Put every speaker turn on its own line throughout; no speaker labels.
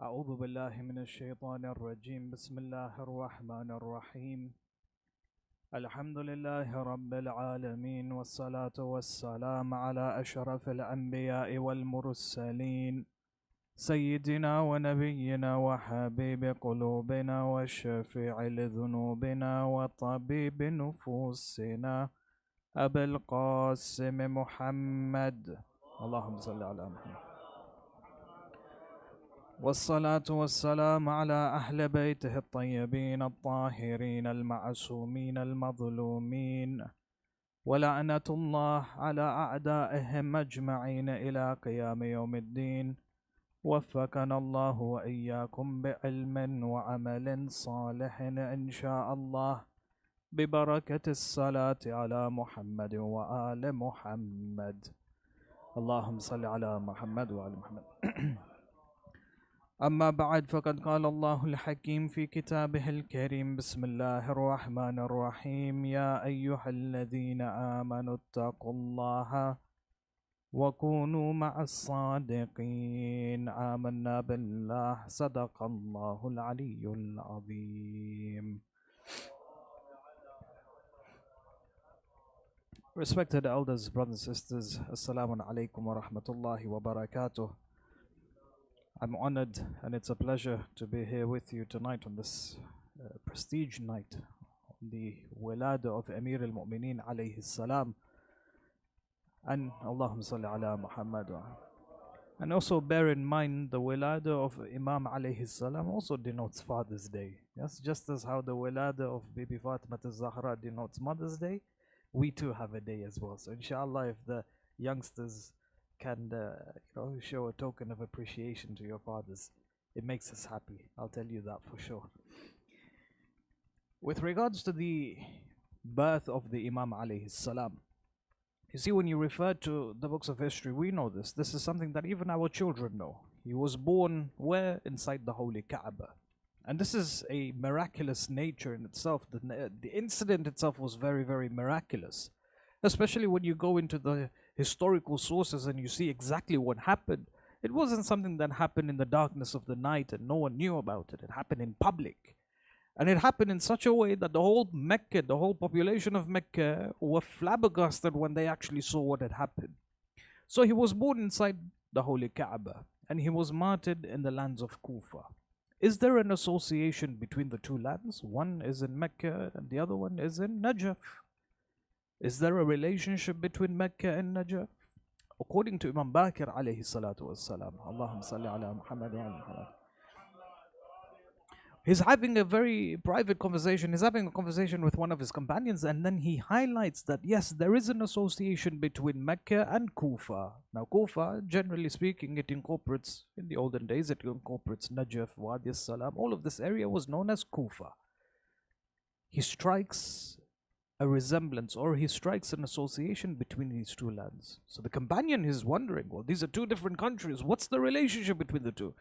أعوذ بالله من الشيطان الرجيم. بسم الله الرحمن الرحيم. الحمد لله رب العالمين، والصلاة والسلام على أشرف الأنبياء والمرسلين، سيدنا ونبينا وحبيب قلوبنا وشفيع لذنوبنا وطبيب نفوسنا أبي القاسم محمد، اللهم صل على محمد. والصلاة والسلام على أهل بيته الطيبين الطاهرين المعصومين المظلومين، ولعنة الله على أعدائهم أجمعين إلى قيام يوم الدين. وفقنا الله وإياكم بعلم وعمل صالح إن شاء الله، ببركة الصلاة على محمد وآل محمد. اللهم صل على محمد وآل محمد. أما بعد، فقد قال الله الحكيم في كتابه الكريم: بسم الله الرحمن الرحيم. يا أيها الذين آمنوا اتقوا الله وكونوا مع الصادقين. آمنا بالله، صدق الله العلي العظيم. Respected elders, brothers and sisters, Assalamu alaikum wa rahmatullahi wa barakatuh. I'm honored and it's a pleasure to be here with you tonight on this prestige night, on the Wiladat of Amir al-Mu'mineen alayhi salam, and Allahumma salli ala Muhammad. And also bear in mind the Wiladat of Imam alayhi salam also denotes Father's Day. Yes, just as how the Wiladat of Bibi Fatima al-Zahra denotes Mother's Day, we too have a day as well. So inshallah, if the youngsters can show a token of appreciation to your fathers, it makes us happy. I'll tell you that for sure. With regards to the birth of the Imam alayhi salam, you see, when you refer to the books of history, we know this. This is something that even our children know. He was born where? Inside the holy Kaaba. And this is a miraculous nature in itself. The incident itself was very, very miraculous. Especially when you go into the historical sources and you see exactly what happened. It wasn't something that happened in the darkness of the night and no one knew about it. It happened in public. And it happened in such a way that the whole Mecca, the whole population of Mecca were flabbergasted when they actually saw what had happened. So he was born inside the holy Kaaba and he was martyred in the lands of Kufa. Is there an association between the two lands? One is in Mecca and the other one is in Najaf. Is there a relationship between Mecca and Najaf? According to Imam Bakr alayhi salatu wassalam, Allahumma salli ala Muhammad wa ala Muhammad, he's having a very private conversation. He's having a conversation with one of his companions, and then he highlights that yes, there is an association between Mecca and Kufa. Now Kufa, generally speaking, it incorporates, in the olden days, it incorporates Najaf, Wadi Salam. All of this area was known as Kufa. He strikes a resemblance, or he strikes an association between these two lands. So the companion is wondering, well, these are two different countries. What's the relationship between the two?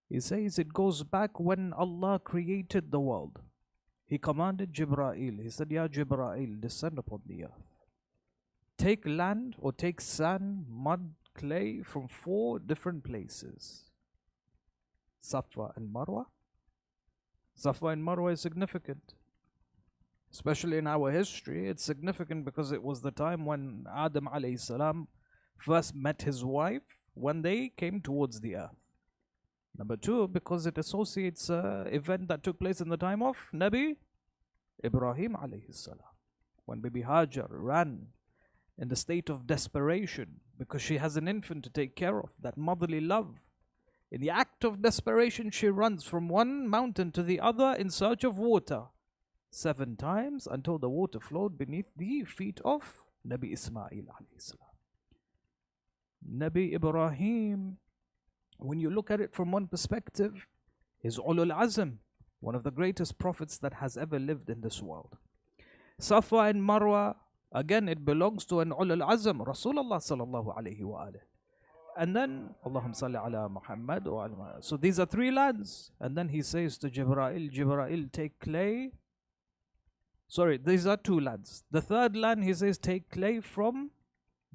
He says it goes back when Allah created the world. He commanded Jibra'il. He said, Ya Jibra'il, descend upon the earth. Take land or take sand, mud, clay from 4 different places. Safa and Marwa. Safa and Marwa is significant. Especially in our history, it's significant because it was the time when Adam alayhi salam first met his wife when they came towards the earth. Number 2, because it associates an event that took place in the time of Nabi Ibrahim alayhi salam, when Bibi Hajar ran in the state of desperation because she has an infant to take care of, that motherly love. In the act of desperation, she runs from one mountain to the other in search of water 7 times until the water flowed beneath the feet of Nabi Ismail alayhi salam. Nabi Ibrahim, when you look at it from one perspective, is Ulul Azm, one of the greatest prophets that has ever lived in this world. Safa and Marwa, again, it belongs to an Ulul Azm, Rasulullah sallallahu alayhi wa alayhi. And then, Allahumma salli ala Muhammad wa ala. So these are 3 lands. And then he says to Jibra'il, Jibra'il, take clay. Sorry, these are 2 lands. The 3rd land, he says, take clay from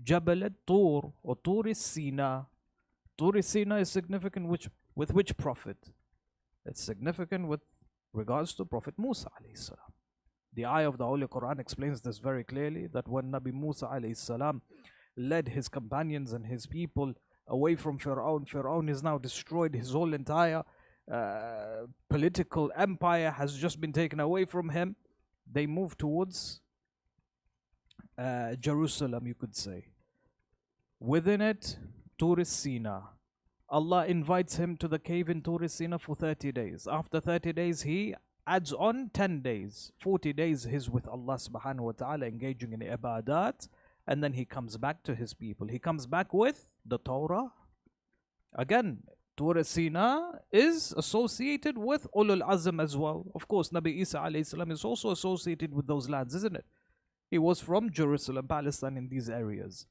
Jabal al-Tur or Tur Sina. Tur Sina is significant, which With which prophet? It's significant with regards to Prophet Musa alayhi salam. The ayah of the Holy Quran explains this very clearly, that when Nabi Musa alayhi salam led his companions and his people away from Fir'aun, Fir'aun is now destroyed, his whole entire political empire has just been taken away from him. They move towards Jerusalem, you could say. Within it, Tur Sina. Allah invites him to the cave in Tur Sina for 30 days. After 30 days, he adds on 10 days. 40 days he's with Allah subhanahu wa ta'ala engaging in ibadat. And then he comes back to his people. He comes back with the Torah. Again, Tur Sina is associated with Ulul Azm as well. Of course, Nabi Isa alayhi salam is also associated with those lands, isn't it? He was from Jerusalem, Palestine, in these areas.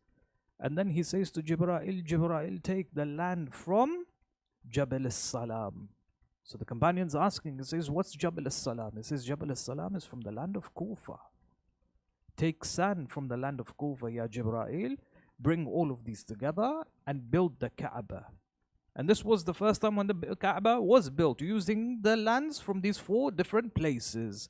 And then he says to Jibra'il, Jibra'il, take the land from Jabal as-Salam. So the companion's asking, he says, what's Jabal as-Salam? He says, Jabal as-Salam is from the land of Kufa. Take sand from the land of Kufa, Ya Jibra'il, bring all of these together and build the Kaaba. And this was the first time when the Kaaba was built, using the lands from these 4 different places.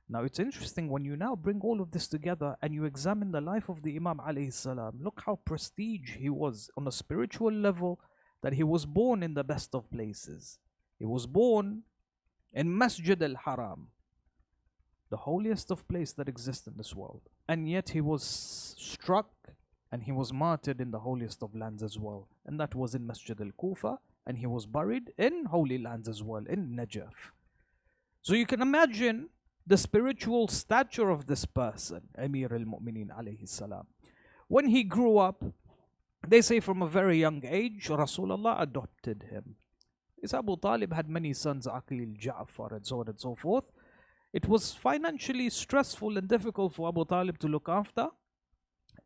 Now it's interesting when you now bring all of this together and you examine the life of the Imam alayhi salam. Look how prestige he was on a spiritual level, that he was born in the best of places. He was born in Masjid al-Haram, the holiest of places that exist in this world. And yet he was struck and he was martyred in the holiest of lands as well. And that was in Masjid al-Kufa, and he was buried in holy lands as well, in Najaf. So you can imagine the spiritual stature of this person, Amir al-Mu'mineen alayhi salam. When he grew up, they say from a very young age, Rasulullah adopted him. Abu Talib had many sons, Aqil, Ja'far, and so on and so forth. It was financially stressful and difficult for Abu Talib to look after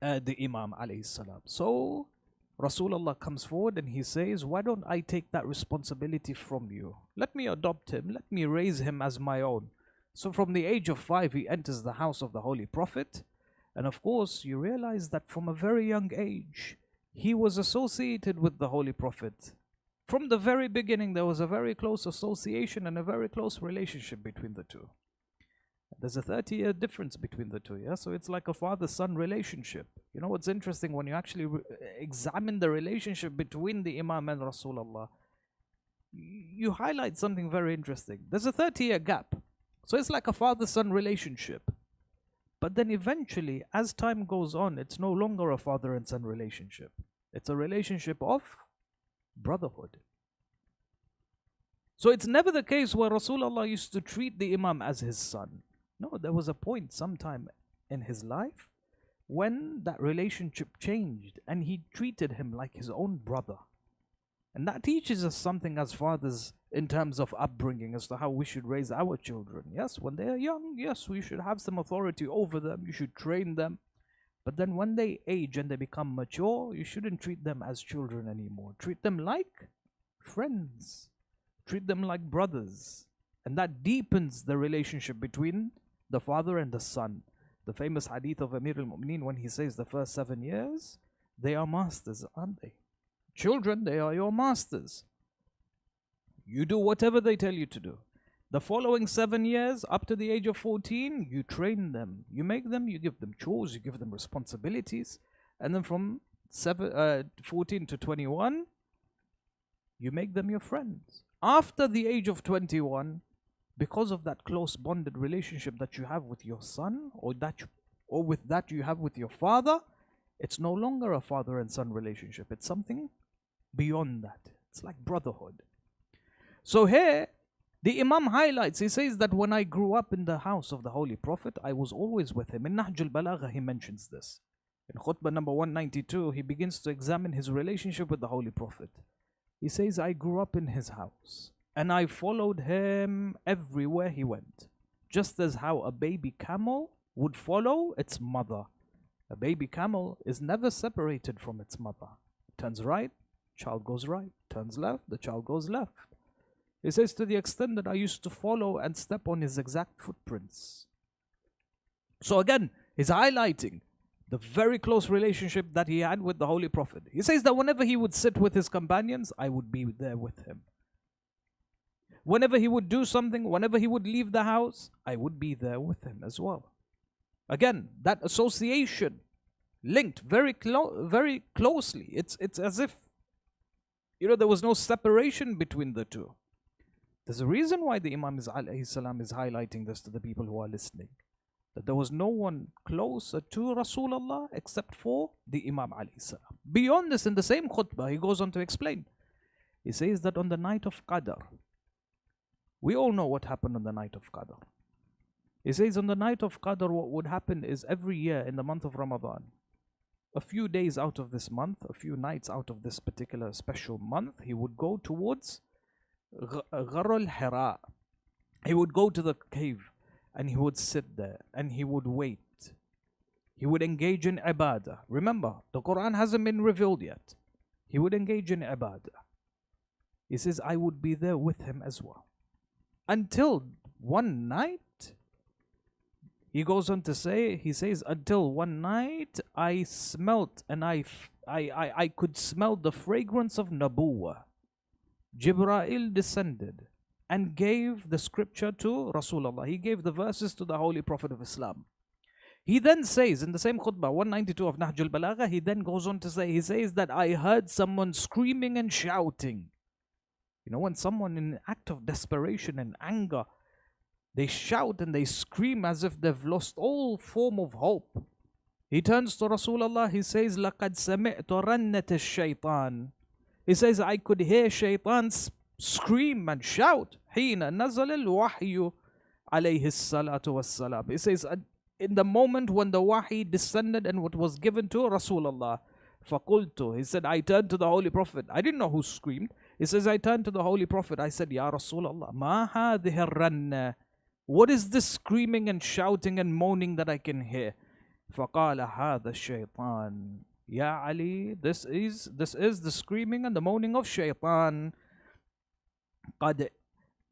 the Imam alayhi salam. So Rasulullah comes forward and he says, why don't I take that responsibility from you? Let me adopt him, let me raise him as my own. So from the age of 5, he enters the house of the Holy Prophet. And of course, you realize that from a very young age, he was associated with the Holy Prophet. From the very beginning, there was a very close association and a very close relationship between the two. There's a 30-year difference between the two, yeah? So it's like a father-son relationship. You know what's interesting? When you actually examine the relationship between the Imam and Rasulullah, you highlight something very interesting. There's a 30-year gap. So it's like a father-son relationship. But then eventually, as time goes on, it's no longer a father and son relationship. It's a relationship of brotherhood. So it's never the case where Rasulullah used to treat the Imam as his son. No, there was a point sometime in his life when that relationship changed and he treated him like his own brother. And that teaches us something as fathers in terms of upbringing as to how we should raise our children. Yes, when they are young, yes, we should have some authority over them. You should train them. But then when they age and they become mature, you shouldn't treat them as children anymore. Treat them like friends. Treat them like brothers. And that deepens the relationship between the father and the son. The famous hadith of Amir al-Mu'mineen, when he says the first 7 years, they are masters, aren't they? Children, they are your masters. You do whatever they tell you to do. The following 7 years, up to the age of 14, you train them. You make them, you give them chores, you give them responsibilities. And then from 14 to 21, you make them your friends. After the age of 21, because of that close bonded relationship that you have with your son, or with that you have with your father, it's no longer a father and son relationship. It's something beyond that. It's like brotherhood. So here, the Imam highlights, he says that when I grew up in the house of the Holy Prophet, I was always with him. In Nahj al-Balagha, he mentions this. In khutbah number 192, he begins to examine his relationship with the Holy Prophet. He says, I grew up in his house, and I followed him everywhere he went, just as how a baby camel would follow its mother. A baby camel is never separated from its mother. It turns right, child goes right. Turns left, the child goes left. He says, to the extent that I used to follow and step on his exact footprints. So again, he's highlighting the very close relationship that he had with the Holy Prophet. He says that whenever he would sit with his companions, I would be there with him. Whenever he would do something, whenever he would leave the house, I would be there with him as well. Again, that association linked very closely. It's as if, there was no separation between the two. There's a reason why the Imam is highlighting this to the people who are listening. That there was no one closer to Rasulullah except for the Imam alayhi salam. Beyond this, in the same khutbah, he goes on to explain. He says that on the night of Qadr, we all know what happened on the night of Qadr. He says on the night of Qadr, what would happen is every year in the month of Ramadan, a few days out of this month, a few nights out of this particular special month, he would go towards Ghar al-Hira. He would go to the cave and he would sit there and he would wait. He would engage in ibadah. Remember, the Quran hasn't been revealed yet. He would engage in ibadah. He says, I would be there with him as well. Until one night, he goes on to say, he says, until one night I smelt and I could smell the fragrance of Nabuwah. Jibreel descended and gave the scripture to Rasulullah. He gave the verses to the Holy Prophet of Islam. He then says in the same khutbah, 192 of Nahj al-Balagha, he then goes on to say, he says that I heard someone screaming and shouting. When someone in an act of desperation and anger, they shout and they scream as if they've lost all form of hope. He turns to Rasulullah, he says, لَقَدْ سَمِعْتُ رَنَّةَ الشَّيْطَانِ. He says, I could hear shaitan scream and shout. حِينَ نَزَلَ الْوَحْيُ عَلَيْهِ الصَّلَاةُ وَالسَّلَامُ. He says, in the moment when the wahi descended and what was given to Rasulullah, فَقُلْتُ. He said, I turned to the Holy Prophet. I didn't know who screamed. He says, I turned to the Holy Prophet. I said, Ya Rasulullah, مَا هَذِهِ الرَّنَّةِ. What is this screaming and shouting and moaning that I can hear? فَقَالَ هَذَا الشَّيْطَانِ. Ya Ali, this is the screaming and the moaning of shaitan. قَدْ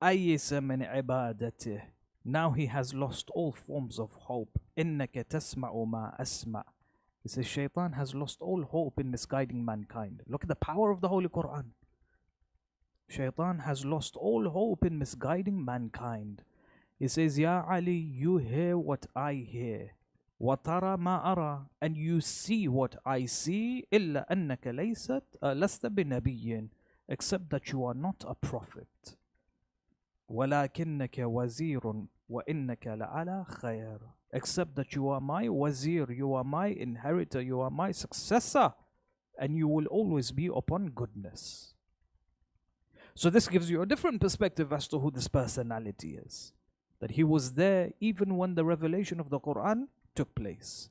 أَيِّسَ مِنْ عِبَادَتِهِ. Now he has lost all forms of hope. إِنَّكَ تَسْمَعُ مَا أَسْمَعُ. He says, shaitan has lost all hope in misguiding mankind. Look at the power of the Holy Quran. Shaitan has lost all hope in misguiding mankind. He says, Ya Ali, you hear what I hear. وَتَرَى مَا أَرَى. And you see what I see. إِلَّا أَنَّكَ لَسْتَ بِنَبِيٍّ. Except that you are not a prophet. وَلَكِنَّكَ وَزِيرٌ وَإِنَّكَ لَعَلَى خَيْرٍ. Except that you are my wazir, you are my inheritor, you are my successor, and you will always be upon goodness. So this gives you a different perspective as to who this personality is. That he was there even when the revelation of the Quran took place.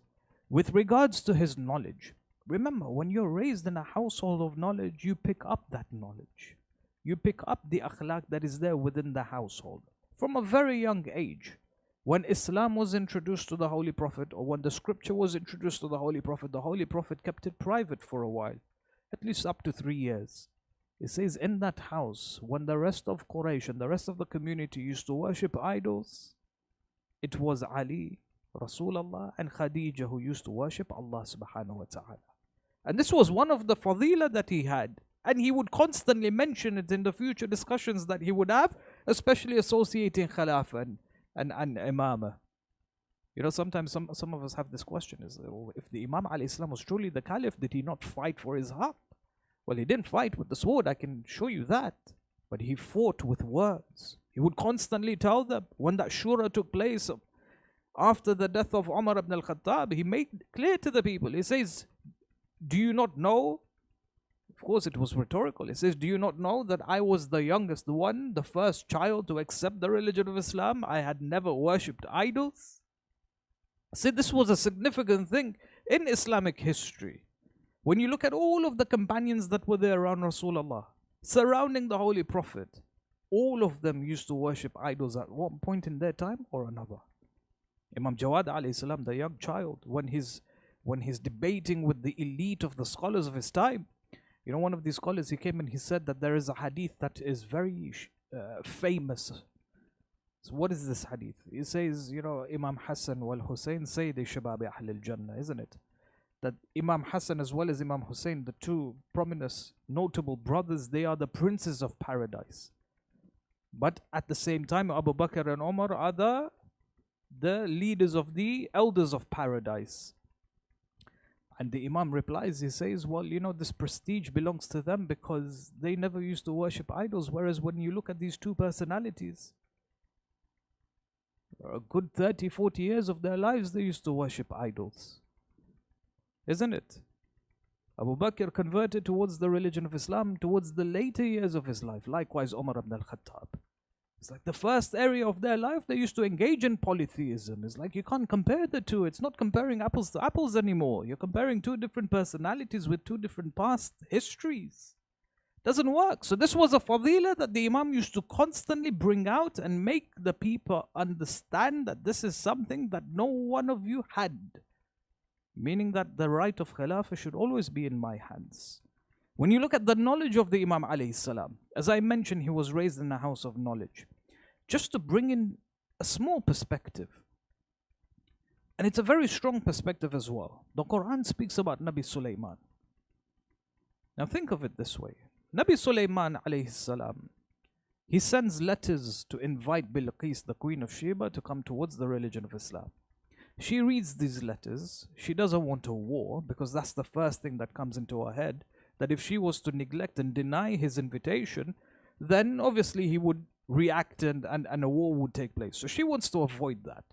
With regards to his knowledge, remember, when you're raised in a household of knowledge, you pick up that knowledge. You pick up the akhlaq that is there within the household. From a very young age, when Islam was introduced to the Holy Prophet, or when the scripture was introduced to the Holy Prophet kept it private for a while, at least up to 3 years. It says in that house, when the rest of Quraysh and the rest of the community used to worship idols, it was Ali, Rasulullah and Khadija who used to worship Allah subhanahu wa ta'ala. And this was one of the fadila that he had. And he would constantly mention it in the future discussions that he would have, especially associating Khilafah and Imamah. Sometimes some of us have this question, is if the Imam alayhi salam was truly the Caliph, did he not fight for his haqq? Well, he didn't fight with the sword, I can show you that. But he fought with words. He would constantly tell them, when that shura took place after the death of Umar ibn al-Khattab, he made clear to the people, he says, do you not know? Of course, it was rhetorical. He says, do you not know that I was the youngest one, the first child to accept the religion of Islam? I had never worshipped idols. See, this was a significant thing in Islamic history. When you look at all of the companions that were there around Rasulullah, surrounding the Holy Prophet, all of them used to worship idols at one point in their time or another. Imam Jawad alayhi salam, the young child, when he's debating with the elite of the scholars of his time, one of these scholars, he came and he said that there is a hadith that is very famous. So what is this hadith? He says, Imam Hassan wal Hussein Sayyidi Shabab Ahl al-Jannah, isn't it? That Imam Hassan as well as Imam Hussein, the two prominent, notable brothers, they are the princes of paradise. But at the same time, Abu Bakr and Umar are the leaders of the elders of paradise. And the Imam replies, he says, well, this prestige belongs to them because they never used to worship idols. Whereas when you look at these two personalities, a good 30, 40 years of their lives, they used to worship idols. Isn't it? Abu Bakr converted towards the religion of Islam towards the later years of his life. Likewise, Umar ibn al-Khattab. It's like the first area of their life, they used to engage in polytheism. It's like you can't compare the two. It's not comparing apples to apples anymore. You're comparing two different personalities with two different past histories. Doesn't work. So this was a fadila that the Imam used to constantly bring out and make the people understand that this is something that no one of you had. Meaning that the right of Khilafah should always be in my hands. When you look at the knowledge of the Imam alayhi salam, as I mentioned, he was raised in a house of knowledge. Just to bring in a small perspective, and it's a very strong perspective as well. The Quran speaks about Nabi Sulaiman. Now think of it this way. Nabi Sulaiman alayhi salam, he sends letters to invite Bilqis, the queen of Sheba, to come towards the religion of Islam. She reads these letters. She doesn't want a war because that's the first thing that comes into her head, that if she was to neglect and deny his invitation, then obviously he would react and a war would take place. So she wants to avoid that.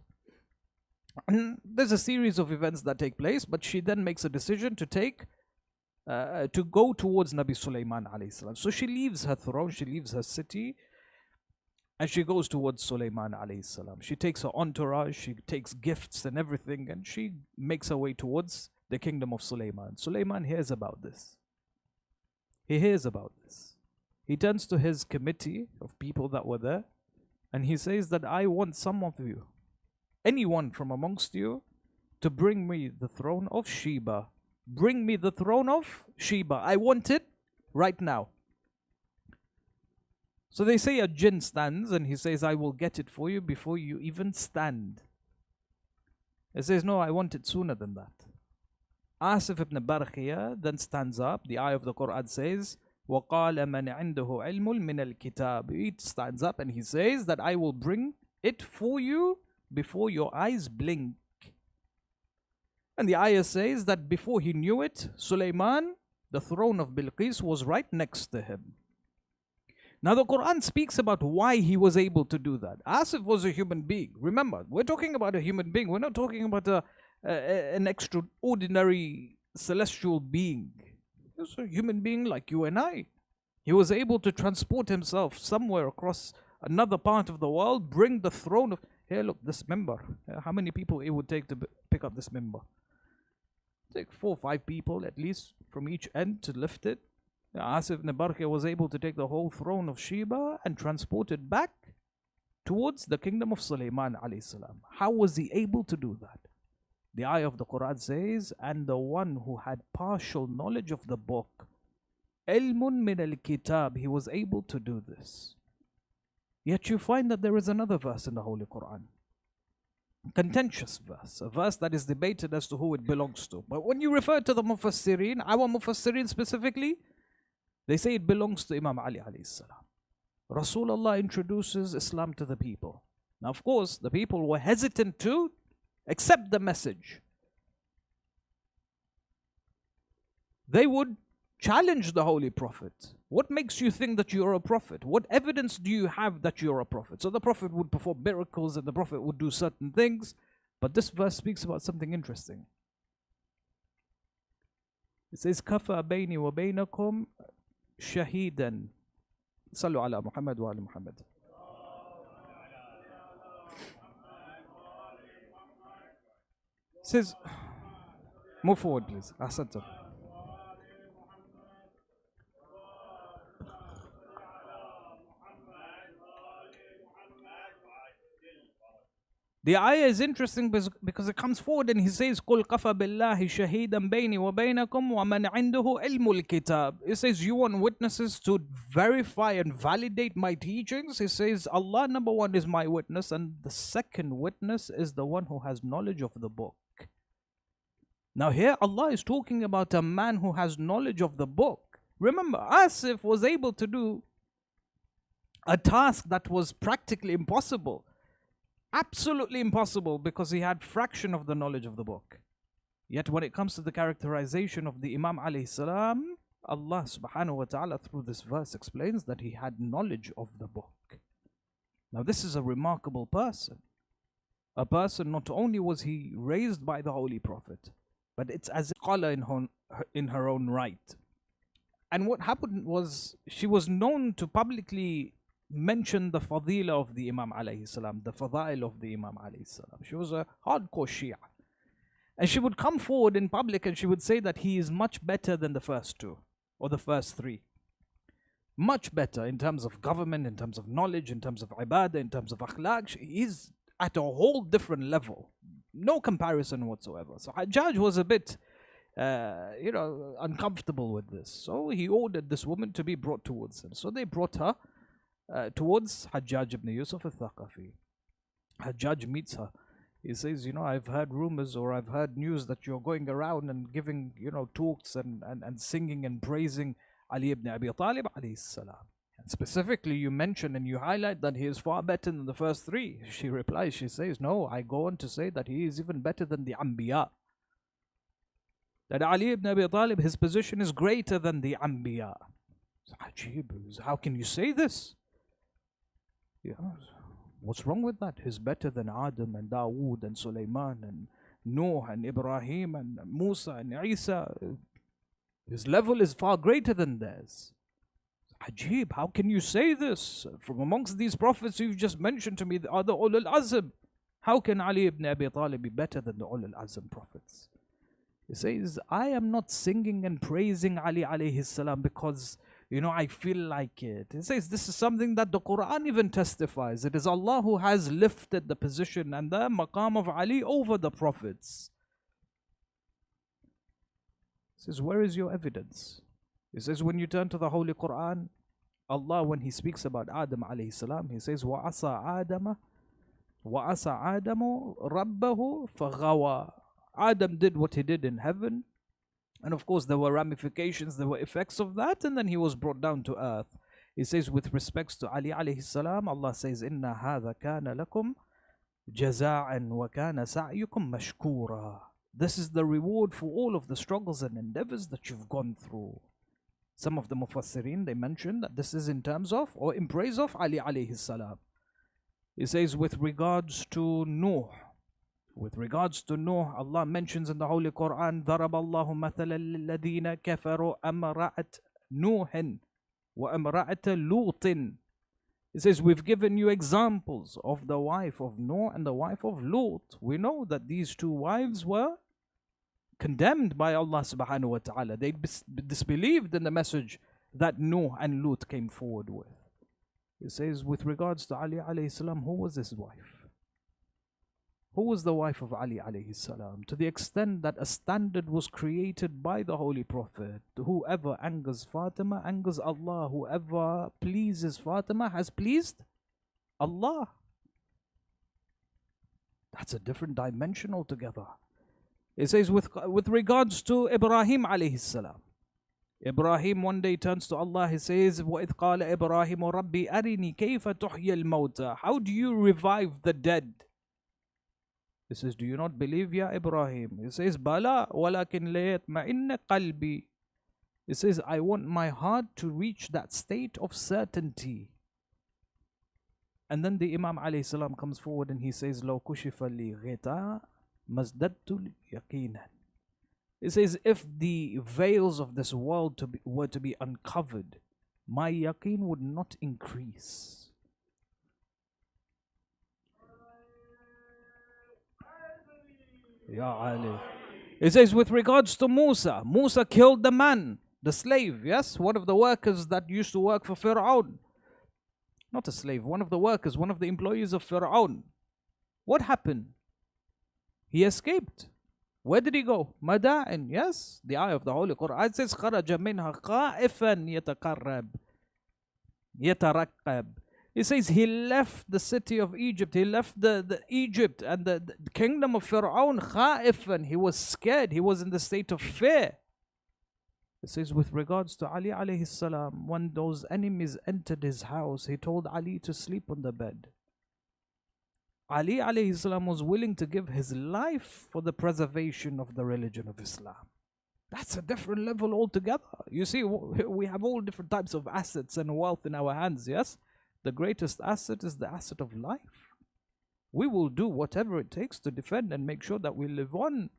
And there's a series of events that take place, but she then makes a decision to go towards Nabi Sulaiman alayhi salam. So she leaves her throne, she leaves her city, and she goes towards Sulaiman alayhi salam. She takes her entourage, she takes gifts and everything, and she makes her way towards the kingdom of Sulaiman. Sulaiman hears about this. He hears about this. He turns to his committee of people that were there, and he says that I want some of you, anyone from amongst you, to bring me the throne of Sheba. Bring me the throne of Sheba. I want it right now. So they say a jinn stands, and he says, I will get it for you before you even stand. He says, no, I want it sooner than that. Asif ibn Barkhiyah then stands up. The ayah of the Quran says, وَقَالَ مَنْ عِنْدَهُ عِلْمٌ مِنَ الْكِتَابِ. He stands up and he says that I will bring it for you before your eyes blink. And the ayah says that before he knew it, Sulaiman, the throne of Bilqis, was right next to him. Now the Quran speaks about why he was able to do that. Asif was a human being. Remember, we're talking about a human being. We're not talking about an extraordinary celestial being. He was a human being like you and I. He was able to transport himself somewhere across another part of the world, bring the throne of... Here, look, this member. How many people it would take to pick up this member? Take 4 or 5 people at least from each end to lift it. Asif ibn Barkhiyah was able to take the whole throne of Sheba and transport it back towards the kingdom of Sulaiman alayhi salam. How was he able to do that? The ayah of the Quran says, and the one who had partial knowledge of the book, ilmun min al-kitab, he was able to do this. Yet you find that there is another verse in the Holy Quran, contentious verse, a verse that is debated as to who it belongs to. But when you refer to the Mufassirin, our Mufassirin specifically, they say it belongs to Imam Ali alayhi salam. Rasulullah introduces Islam to the people. Now, of course, the people were hesitant to accept the message. They would challenge the Holy Prophet. What makes you think that you're a prophet? What evidence do you have that you're a prophet? So the Prophet would perform miracles and the Prophet would do certain things. But this verse speaks about something interesting. It says, كَفَى بَيْنِي وَبَيْنَكُمْ شَهِيدًا. صلوا على محمد وآل محمد. It says, move forward please. Ahsantum. The ayah is interesting because it comes forward and he says, قُلْ قَفَى بِاللَّهِ شَهِيدًا بَيْنِي وَبَيْنَكُمْ وَمَنْ عِنْدَهُ عِلْمُ الْكِتَابِ. It says, you want witnesses to verify and validate my teachings? He says, Allah, number one, is my witness, and the second witness is the one who has knowledge of the book. Now here Allah is talking about a man who has knowledge of the book. Remember, Asif was able to do a task that was practically impossible, absolutely impossible, because he had fraction of the knowledge of the book. Yet when it comes to the characterization of the Imam alayhi salam, Allah subhanahu wa ta'ala through this verse explains that he had knowledge of the book. Now this is a remarkable person. A person, not only was he raised by the Holy Prophet, but it's as a scholar in her own right. And what happened was, she was known to publicly mention the fadila of the Imam alayhi salam, the fadail of the Imam alayhi salam. She was a hardcore Shia. And she would come forward in public and she would say that he is much better than the first two, or the first three. Much better in terms of government, in terms of knowledge, in terms of ibadah, in terms of akhlaq. He's at a whole different level. No comparison whatsoever. So Hajjaj was a bit, uncomfortable with this. So he ordered this woman to be brought towards him. So they brought her towards Hajjaj ibn Yusuf al-Thaqafi. Hajjaj meets her. He says, I've heard rumors, or I've heard news that you're going around and giving, talks and singing and praising Ali ibn Abi Talib alayhi salam. And specifically, you mention and you highlight that he is far better than the first three. She replies, she says, no, I go on to say that he is even better than the Anbiya. That Ali ibn Abi Talib, his position is greater than the Anbiya. How can you say this? What's wrong with that? He's better than Adam and Dawood and Sulaiman and Noah and Ibrahim and Musa and Isa. His level is far greater than theirs. Ajib, how can you say this? From amongst these prophets you've just mentioned to me are the Ulul Azm. How can Ali ibn Abi Talib be better than the Ulul Azm prophets? He says, I am not singing and praising Ali alayhi salam because I feel like it. He says this is something that the Quran even testifies. It is Allah who has lifted the position and the maqam of Ali over the prophets. He says, where is your evidence? He says, when you turn to the Holy Quran, Allah, when He speaks about Adam alayhi salam, He says, وَعَصَى آدَمُ رَبَّهُ فَغَوَى. Adam did what he did in heaven. And of course, there were ramifications, there were effects of that, and then he was brought down to earth. He says, with respects to Ali alayhi salam, Allah says, Inna hadha kana lakum jaza'an wa kana sa'yukum mashkura. This is the reward for all of the struggles and endeavors that you've gone through. Some of the Mufassirin, they mention that this is in terms of, or in praise of Ali alayhi salam. He says, with regards to Nuh, Allah mentions in the Holy Quran, ضَرَبَ اللَّهُ مَثَلًا لِلَّذِينَ كَفَرُوا أَمْرَأَتْ نُوحٍ وَأَمْرَأَتَ لُوطٍ. He says, we've given you examples of the wife of Noah and the wife of Lut. We know that these two wives were condemned by Allah subhanahu wa ta'ala. They disbelieved in the message that Noah and Lut came forward with. He says, with regards to Ali alayhi salam, who was his wife? Who was the wife of Ali alayhi salam? To the extent that a standard was created by the Holy Prophet. Whoever angers Fatima angers Allah. Whoever pleases Fatima has pleased Allah. That's a different dimension altogether. It says with regards to Ibrahim alayhi salam. Ibrahim one day turns to Allah. He says, وَإِذْ قَالَ إِبْرَاهِيمُ رَبِّي أَرِنِي كَيْفَ تُحْيِي الْمَوْتَى. How do you revive the dead? He says, do you not believe, Ya Ibrahim? He says, Bala, walakin layatma'inna qalbi. He says, I want my heart to reach that state of certainty. And then the Imam alayhi salam comes forward and he says, Law kushifa li ghita mazdattu yaqinan. He says, if the veils of this world were to be uncovered, my yaqeen would not increase. Ya Ali. It says with regards to Musa, Musa killed the man, the slave, yes? One of the workers that used to work for Fir'aun. Not a slave, one of the workers, one of the employees of Fir'aun. What happened? He escaped. Where did he go? Mada'in, yes? The eye of the Holy Quran. It says, خَرَجَ مِنْهَا خَائِفًا يَتَرَقَّبْ. He says he left the city of Egypt, he left the Egypt and the kingdom of Fir'aun, khaifan. He was scared, he was in the state of fear. It says, with regards to Ali alayhi salam, when those enemies entered his house, he told Ali to sleep on the bed. Ali alayhi salam was willing to give his life for the preservation of the religion of Islam. That's a different level altogether. You see, we have all different types of assets and wealth in our hands, yes? The greatest asset is the asset of life. We will do whatever it takes to defend and make sure that we live on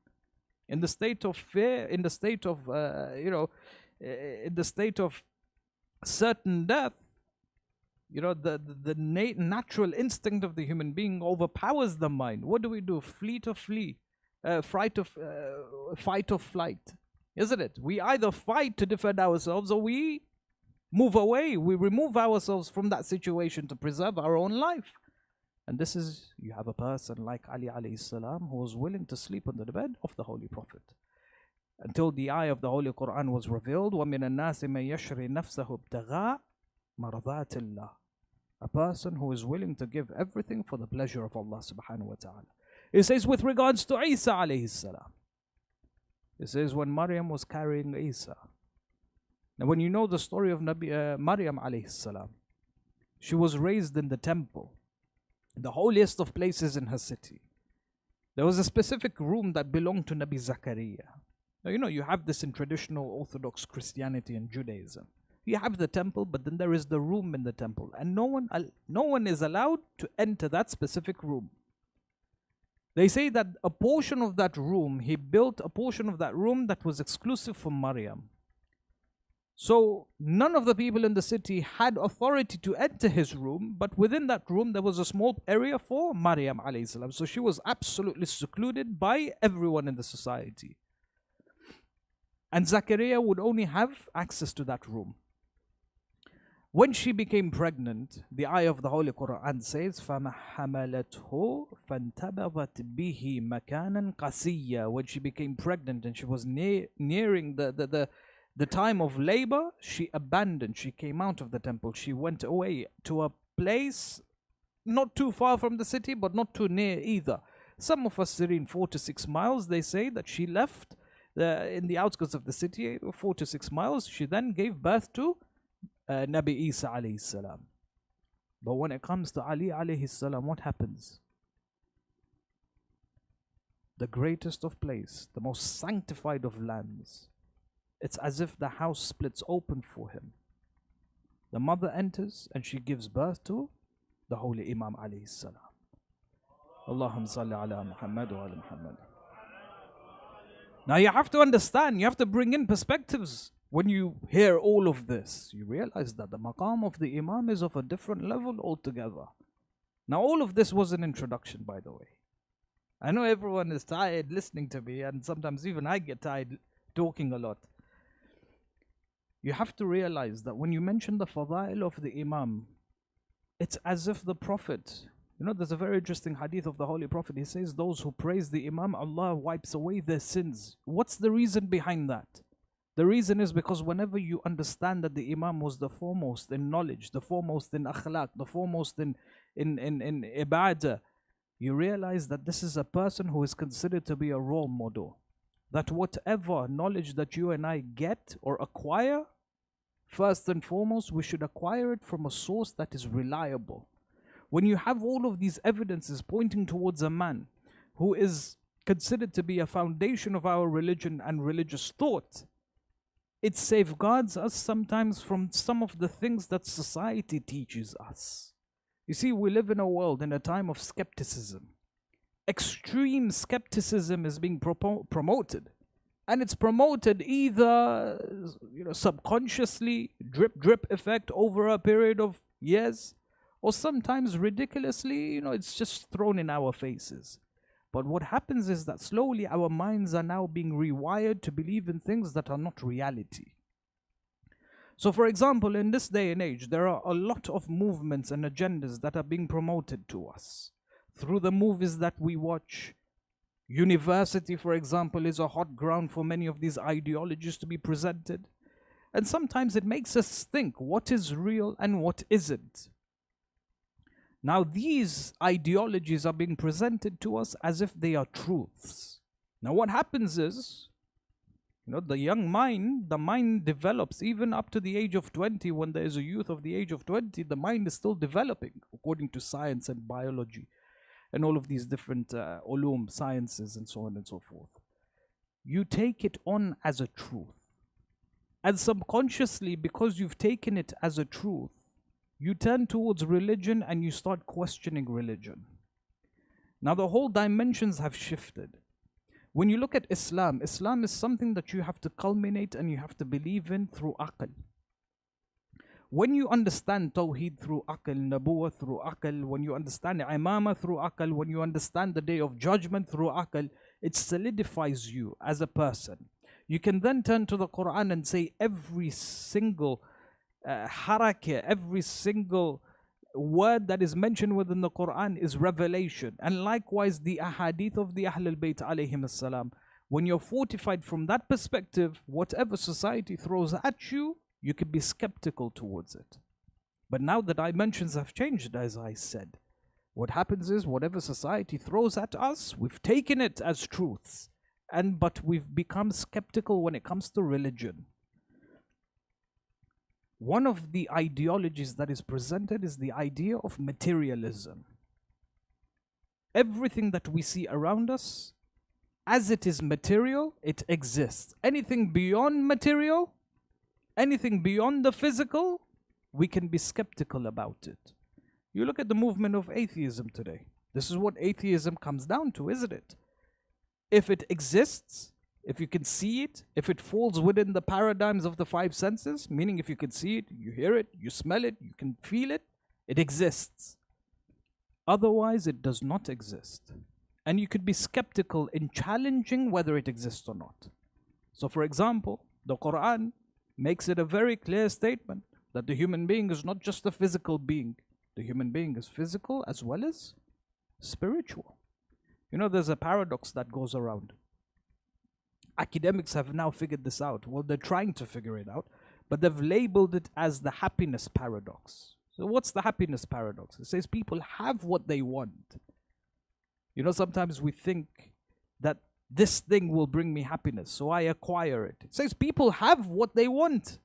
in the state of fear, in the state of, in the state of certain death. The natural instinct of the human being overpowers the mind. What do? Fight or flight. Isn't it? We either fight to defend ourselves or we move away. We remove ourselves from that situation to preserve our own life. And this is, you have a person like Ali alayhi salam who was willing to sleep on the bed of the Holy Prophet. Until the ayah of the Holy Quran was revealed, وَمِنَ النَّاسِ مَن يَشْرِي نَفْسَهُ ابْتِغَاءَ مَرْضَاتِ اللَّهِ. A person who is willing to give everything for the pleasure of Allah subhanahu wa ta'ala. It says with regards to Isa alayhi salam. It says when Maryam was carrying Isa. Now when you know the story of Maryam alayhi salam, she was raised in the temple, the holiest of places in her city. There was a specific room that belonged to Nabi Zakaria. Now you have this in traditional Orthodox Christianity and Judaism. You have the temple, but then there is the room in the temple, and no one is allowed to enter that specific room. They say that a portion of that room, he built a portion of that room that was exclusive for Maryam. So none of the people in the city had authority to enter his room, but within that room there was a small area for Maryam alayhi salam. So she was absolutely secluded by everyone in the society. And Zakaria would only have access to that room. When she became pregnant, the ayah of the Holy Quran says, فَمَحَمَلَتْهُ فَانْتَبَضَتْ بِهِ مَكَانًا قَسِيًّا. When she became pregnant and she was nearing the time of labor, she came out of the temple. She went away to a place not too far from the city, but not too near either. Some of us in 4 to 6 miles, they say that she left in the outskirts of the city, 4 to 6 miles. She then gave birth to Nabi Isa alayhi salam. But when it comes to Ali alayhi salam, what happens? The greatest of place, the most sanctified of lands, it's as if the house splits open for him. The mother enters and she gives birth to the Holy Imam alayhi salam. Allahumma salli ala Muhammad wa ala Muhammad. Now you have to understand, you have to bring in perspectives. When you hear all of this, you realize that the maqam of the Imam is of a different level altogether. Now all of this was an introduction, by the way. I know everyone is tired listening to me, and sometimes even I get tired talking a lot. You have to realize that when you mention the fadail of the Imam, it's as if the Prophet, there's a very interesting hadith of the Holy Prophet. He says, those who praise the Imam, Allah wipes away their sins. What's the reason behind that? The reason is because whenever you understand that the Imam was the foremost in knowledge, the foremost in akhlaq, the foremost in ibadah, you realize that this is a person who is considered to be a role model. That whatever knowledge that you and I get or acquire, first and foremost, we should acquire it from a source that is reliable. When you have all of these evidences pointing towards a man who is considered to be a foundation of our religion and religious thought, it safeguards us sometimes from some of the things that society teaches us. You see, we live in a world, in a time of skepticism. Extreme skepticism is being promoted. And it's promoted either subconsciously, drip effect over a period of years, or sometimes ridiculously, it's just thrown in our faces. But what happens is that slowly our minds are now being rewired to believe in things that are not reality. So for example, in this day and age, there are a lot of movements and agendas that are being promoted to us through the movies that we watch. University, for example, is a hot ground for many of these ideologies to be presented. And sometimes it makes us think what is real and what isn't. Now these ideologies are being presented to us as if they are truths. Now what happens is, The young mind, the mind develops even up to the age of 20. When there is a youth of the age of 20, the mind is still developing according to science and biology and all of these different ulum, sciences, and so on and so forth. You take it on as a truth. And subconsciously, because you've taken it as a truth, you turn towards religion and you start questioning religion. Now the whole dimensions have shifted. When you look at Islam, Islam is something that you have to culminate and you have to believe in through aql. When you understand Tawheed through aql, Nabuwah through aql, when you understand Imamah through aql, when you understand the Day of Judgment through aql, it solidifies you as a person. You can then turn to the Quran and say every single harakah, every single word that is mentioned within the Quran is revelation. And likewise the ahadith of the Ahlul Bayt alayhim as-salam. When you're fortified from that perspective, whatever society throws at you, you could be skeptical towards it. But now the dimensions have changed, as I said. What happens is whatever society throws at us, we've taken it as truths. But we've become skeptical when it comes to religion. One of the ideologies that is presented is the idea of materialism. Everything that we see around us, as it is material, it exists. Anything beyond material, anything beyond the physical, we can be skeptical about it. You look at the movement of atheism today. This is what atheism comes down to, isn't it? If it exists, if you can see it, if it falls within the paradigms of the five senses, meaning if you can see it, you hear it, you smell it, you can feel it, it exists. Otherwise, it does not exist. And you could be skeptical in challenging whether it exists or not. So for example, the Quran makes it a very clear statement that the human being is not just a physical being. The human being is physical as well as spiritual. There's a paradox that goes around. Academics have now figured this out. Well, they're trying to figure it out, but they've labeled it as the happiness paradox. So what's the happiness paradox? It says people have what they want. Sometimes we think that this thing will bring me happiness, so I acquire it. It says people have what they want.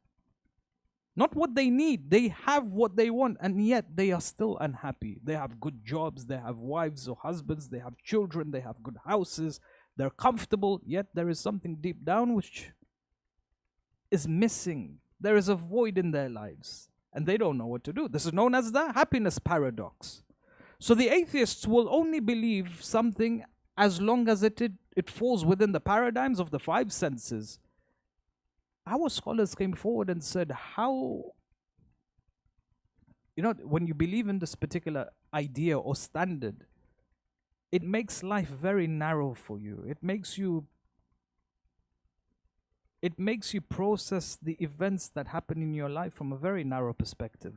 Not what they need. They have what they want, and yet they are still unhappy. They have good jobs, they have wives or husbands, they have children, they have good houses, they're comfortable, yet there is something deep down which is missing. There is a void in their lives, and they don't know what to do. This is known as the happiness paradox. So the atheists will only believe something as long as it falls within the paradigms of the five senses. Our scholars came forward and said, when you believe in this particular idea or standard, it makes life very narrow for you. It makes you process the events that happen in your life from a very narrow perspective.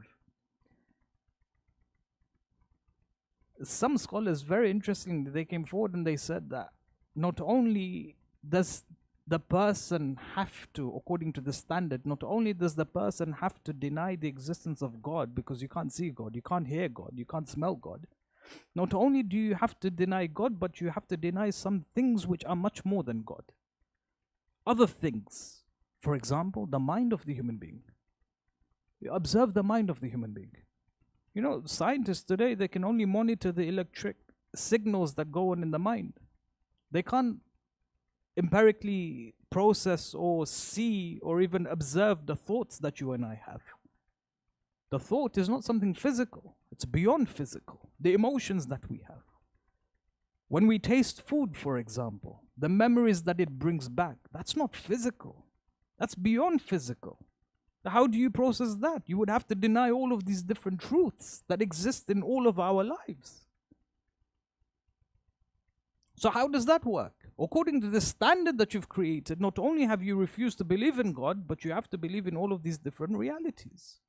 Some scholars, very interestingly, they came forward and they said that not only does the person have to, according to the standard, not only does the person have to deny the existence of God, because you can't see God, you can't hear God, you can't smell God. Not only do you have to deny God, but you have to deny some things which are much more than God. Other things, for example, the mind of the human being. You observe the mind of the human being. Scientists today, they can only monitor the electric signals that go on in the mind. They can't empirically process or see or even observe the thoughts that you and I have. The thought is not something physical. It's beyond physical. The emotions that we have. When we taste food, for example, the memories that it brings back, that's not physical. That's beyond physical. How do you process that? You would have to deny all of these different truths that exist in all of our lives. So how does that work? According to the standard that you've created, not only have you refused to believe in God, but you have to believe in all of these different realities.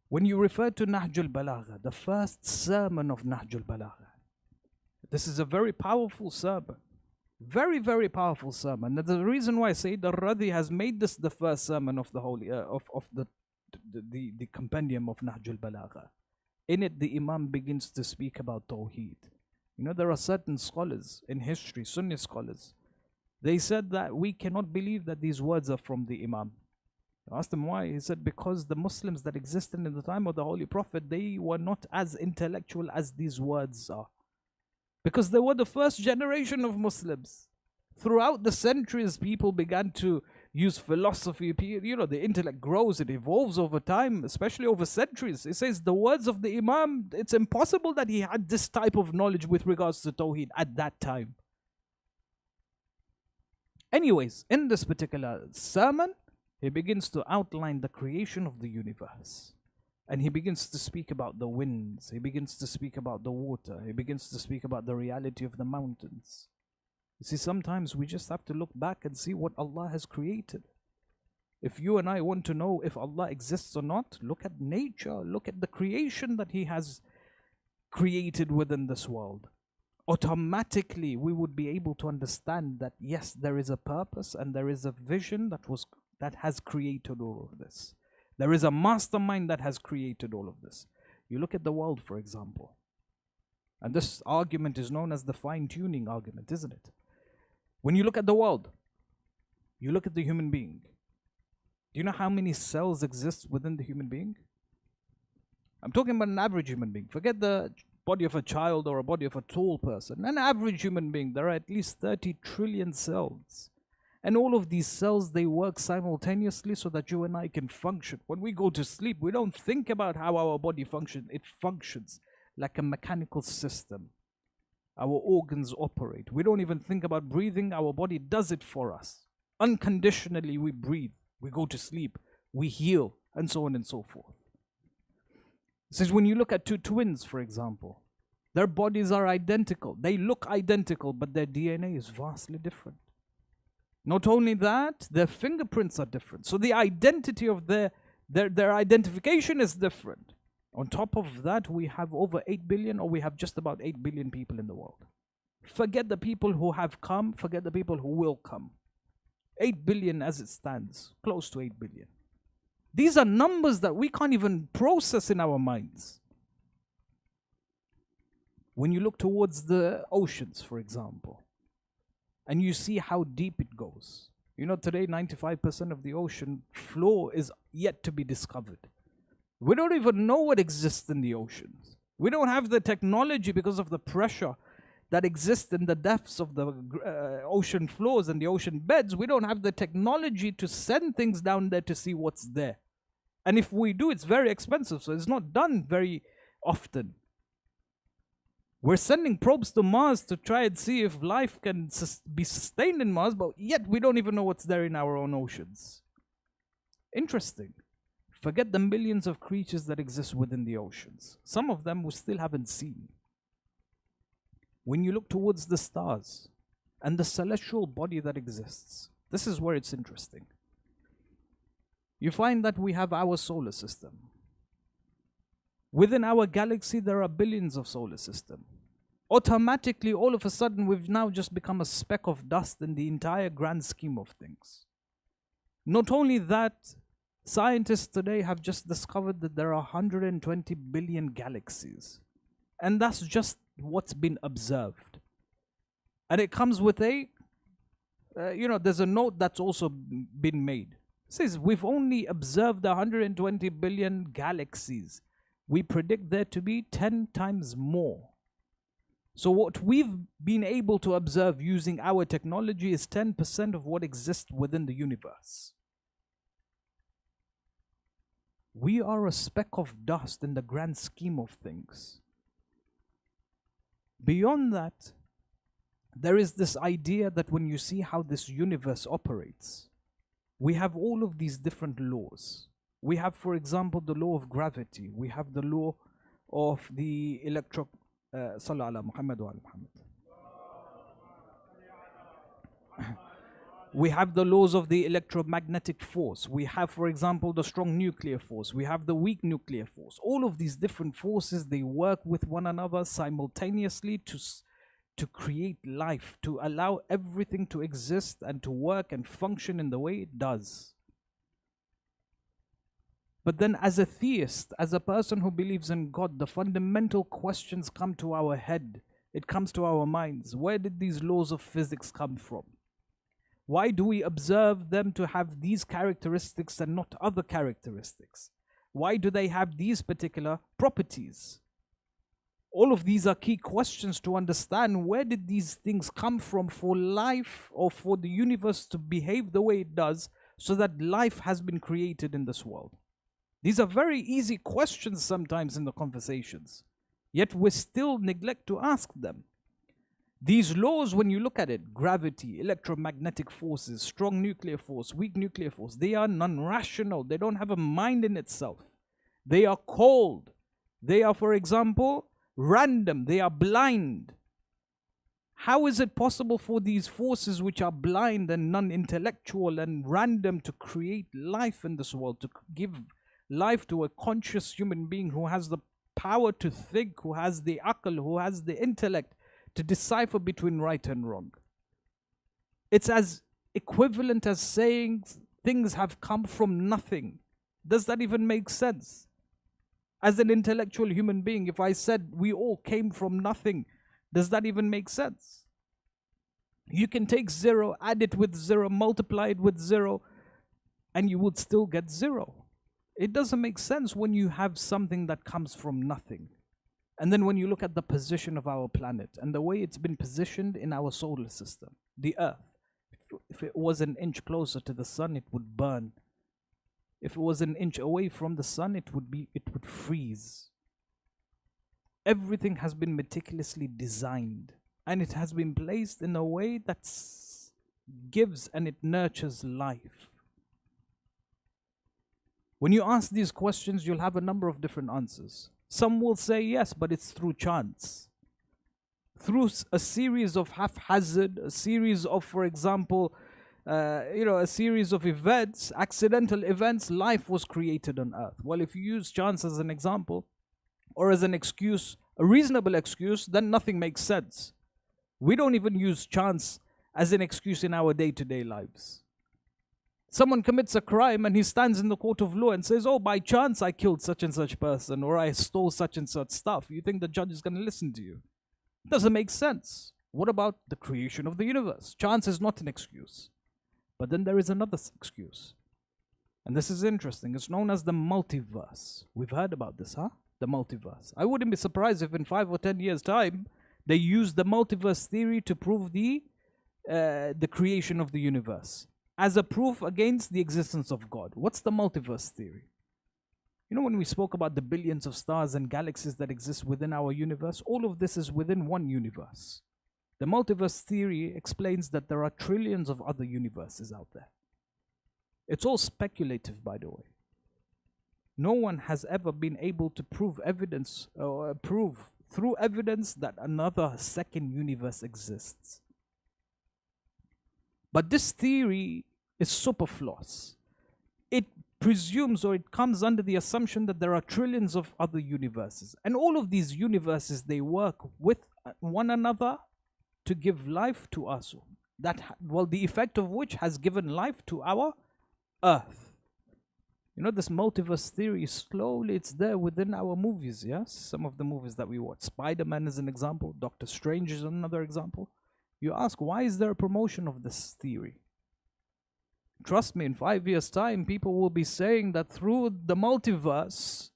When you refer to Nahjul Balagha, the first sermon of Nahjul Balagha, this is a very powerful sermon. Very, very powerful sermon. And the reason why Sayyid al-Radhi has made this the first sermon of the whole the compendium of Nahjul Balagha. In it, the Imam begins to speak about Tawheed. You know, there are certain scholars in history, Sunni scholars, they said that we cannot believe that these words are from the Imam. I asked him why. He said, because the Muslims that existed in the time of the Holy Prophet, they were not as intellectual as these words are. Because they were the first generation of Muslims. Throughout the centuries, people began to use philosophy. You know, the intellect grows, it evolves over time, especially over centuries. It says the words of the Imam, it's impossible that he had this type of knowledge with regards to Tawheed at that time. Anyways, in this particular sermon, he begins to outline the creation of the universe. And he begins to speak about the winds. He begins to speak about the water. He begins to speak about the reality of the mountains. You see, sometimes we just have to look back and see what Allah has created. If you and I want to know if Allah exists or not, look at nature, look at the creation that He has created within this world. Automatically, we would be able to understand that yes, there is a purpose and there is a vision that has created all of this. There is a mastermind that has created all of this. You look at the world, for example, and this argument is known as the fine-tuning argument, isn't it? When you look at the world, you look at the human being. Do you know how many cells exist within the human being? I'm talking about an average human being. Forget the body of a child or a body of a tall person. An average human being, there are at least 30 trillion cells. And all of these cells, they work simultaneously so that you and I can function. When we go to sleep, we don't think about how our body functions. It functions like a mechanical system. Our organs operate. We don't even think about breathing. Our body does it for us. Unconditionally, we breathe. We go to sleep. We heal, and so on and so forth. It says when you look at two twins, for example, their bodies are identical. They look identical, but their DNA is vastly different. Not only that, their fingerprints are different. So the identity of their identification is different. On top of that, we have over 8 billion, or we have just about 8 billion people in the world. Forget the people who have come, forget the people who will come. 8 billion as it stands, close to 8 billion. These are numbers that we can't even process in our minds. When you look towards the oceans, for example, and you see how deep it goes. You know, today 95% of the ocean floor is yet to be discovered. We don't even know what exists in the oceans. We don't have the technology because of the pressure that exists in the depths of the ocean floors and the ocean beds. We don't have the technology to send things down there to see what's there. And if we do, it's very expensive, so it's not done very often. We're sending probes to Mars to try and see if life can be sustained in Mars, but yet we don't even know what's there in our own oceans. Interesting. Forget the millions of creatures that exist within the oceans. Some of them we still haven't seen. When you look towards the stars and the celestial body that exists, this is where it's interesting. You find that we have our solar system. Within our galaxy, there are billions of solar systems. Automatically, all of a sudden, we've now just become a speck of dust in the entire grand scheme of things. Not only that, scientists today have just discovered that there are 120 billion galaxies. And that's just what's been observed. And it comes with there's a note that's also been made. It says, we've only observed 120 billion galaxies. We predict there to be 10 times more. So what we've been able to observe using our technology is 10% of what exists within the universe. We are a speck of dust in the grand scheme of things. Beyond that, there is this idea that when you see how this universe operates, we have all of these different laws. We have, for example, the law of gravity. We have the law of the Sallallahu ala Muhammad wa ala Muhammad. We have the laws of the electromagnetic force. We have, for example, the strong nuclear force. We have the weak nuclear force. All of these different forces, they work with one another simultaneously to create life, to allow everything to exist and to work and function in the way it does. But then as a theist, as a person who believes in God, the fundamental questions come to our head it comes to our minds, where did these laws of physics come from? Why do we observe them to have these characteristics and not other characteristics? Why do they have these particular properties? All of these are key questions to understand where did these things come from for life or for the universe to behave the way it does, so that life has been created in this world. These are very easy questions sometimes in the conversations, yet we still neglect to ask them. These laws, when you look at it, gravity, electromagnetic forces, strong nuclear force, weak nuclear force, they are non-rational. They don't have a mind in itself. They are cold. They are, for example, random. They are blind. How is it possible for these forces which are blind and non-intellectual and random to create life in this world, to give life to a conscious human being who has the power to think, who has the aql, who has the intellect to decipher between right and wrong? It's as equivalent as saying things have come from nothing. Does that even make sense? As an intellectual human being, if I said we all came from nothing, does that even make sense? You can take 0, add it with 0, multiply it with 0, and you would still get 0. It doesn't make sense when you have something that comes from nothing. And then when you look at the position of our planet and the way it's been positioned in our solar system, the Earth, if it was an inch closer to the sun, it would burn. If it was an inch away from the sun, it would freeze. Everything has been meticulously designed, and it has been placed in a way that gives and it nurtures life. When you ask these questions, you'll have a number of different answers. Some will say yes, but it's through chance. Through a series of haphazard, a series of, for example, a series of events, accidental events, life was created on Earth. Well, if you use chance as an example, or as an excuse, a reasonable excuse, then nothing makes sense. We don't even use chance as an excuse in our day-to-day lives. Someone commits a crime and he stands in the court of law and says, oh, by chance I killed such and such person, or I stole such and such stuff. You think the judge is going to listen to you? It doesn't make sense. What about the creation of the universe? Chance is not an excuse. But then there is another excuse. And this is interesting. It's known as the multiverse. We've heard about this, huh? The multiverse. I wouldn't be surprised if in 5 or 10 years' time, they use the multiverse theory to prove the creation of the universe as a proof against the existence of God. What's the multiverse theory? You know, when we spoke about the billions of stars and galaxies that exist within our universe, all of this is within one universe. The multiverse theory explains that there are trillions of other universes out there. It's all speculative, by the way. No one has ever been able to prove evidence or prove through evidence that another second universe exists. But this theory is superfluous. It presumes, or it comes under the assumption, that there are trillions of other universes. And all of these universes, they work with one another to give life to us. The effect of which has given life to our Earth. You know, this multiverse theory, slowly it's there within our movies, yes? Some of the movies that we watch. Spider-Man is an example. Doctor Strange is another example. You ask, why is there a promotion of this theory? Trust me, in 5 years' time, people will be saying that through the multiverse,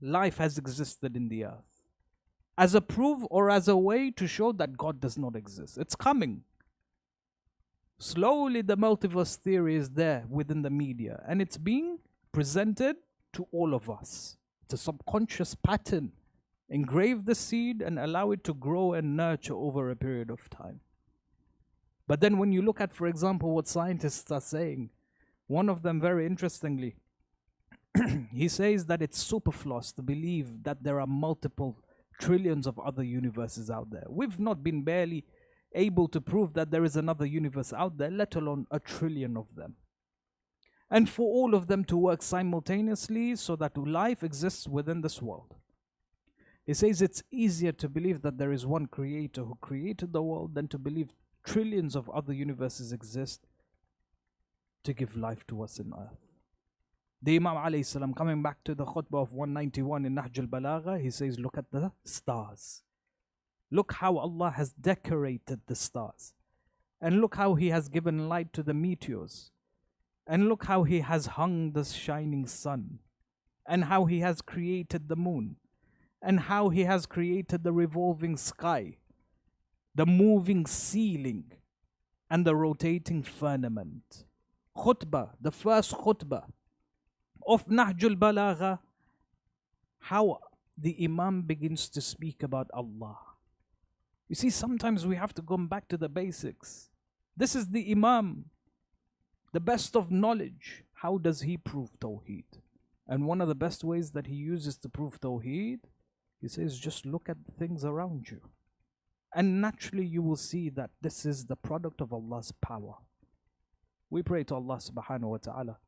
life has existed in the Earth. As a proof or as a way to show that God does not exist. It's coming. Slowly the multiverse theory is there within the media, and it's being presented to all of us. It's a subconscious pattern. Engrave the seed and allow it to grow and nurture over a period of time. But then when you look at, for example, what scientists are saying, one of them very interestingly, he says that it's superfluous to believe that there are multiple trillions of other universes out there. We've not been barely able to prove that there is another universe out there, let alone a trillion of them. And for all of them to work simultaneously so that life exists within this world. He says it's easier to believe that there is one creator who created the world than to believe trillions of other universes exist to give life to us in Earth. The Imam alayhi salam, coming back to the khutbah of 191 in Nahj al-Balagha, he says, look at the stars. Look how Allah has decorated the stars. And look how He has given light to the meteors. And look how He has hung the shining sun. And how He has created the moon. And how He has created the revolving sky, the moving ceiling, and the rotating firmament. Khutbah, the first khutbah of Nahjul Balagha, how the Imam begins to speak about Allah. You see, sometimes we have to come back to the basics. This is the Imam, the best of knowledge. How does he prove Tawheed? And one of the best ways that he uses to prove Tawheed, he says, just look at the things around you. And naturally you will see that this is the product of Allah's power. We pray to Allah subhanahu wa ta'ala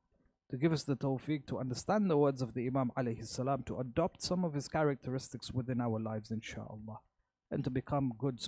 to give us the tawfiq to understand the words of the Imam alayhi salam, to adopt some of his characteristics within our lives, inshaAllah, and to become good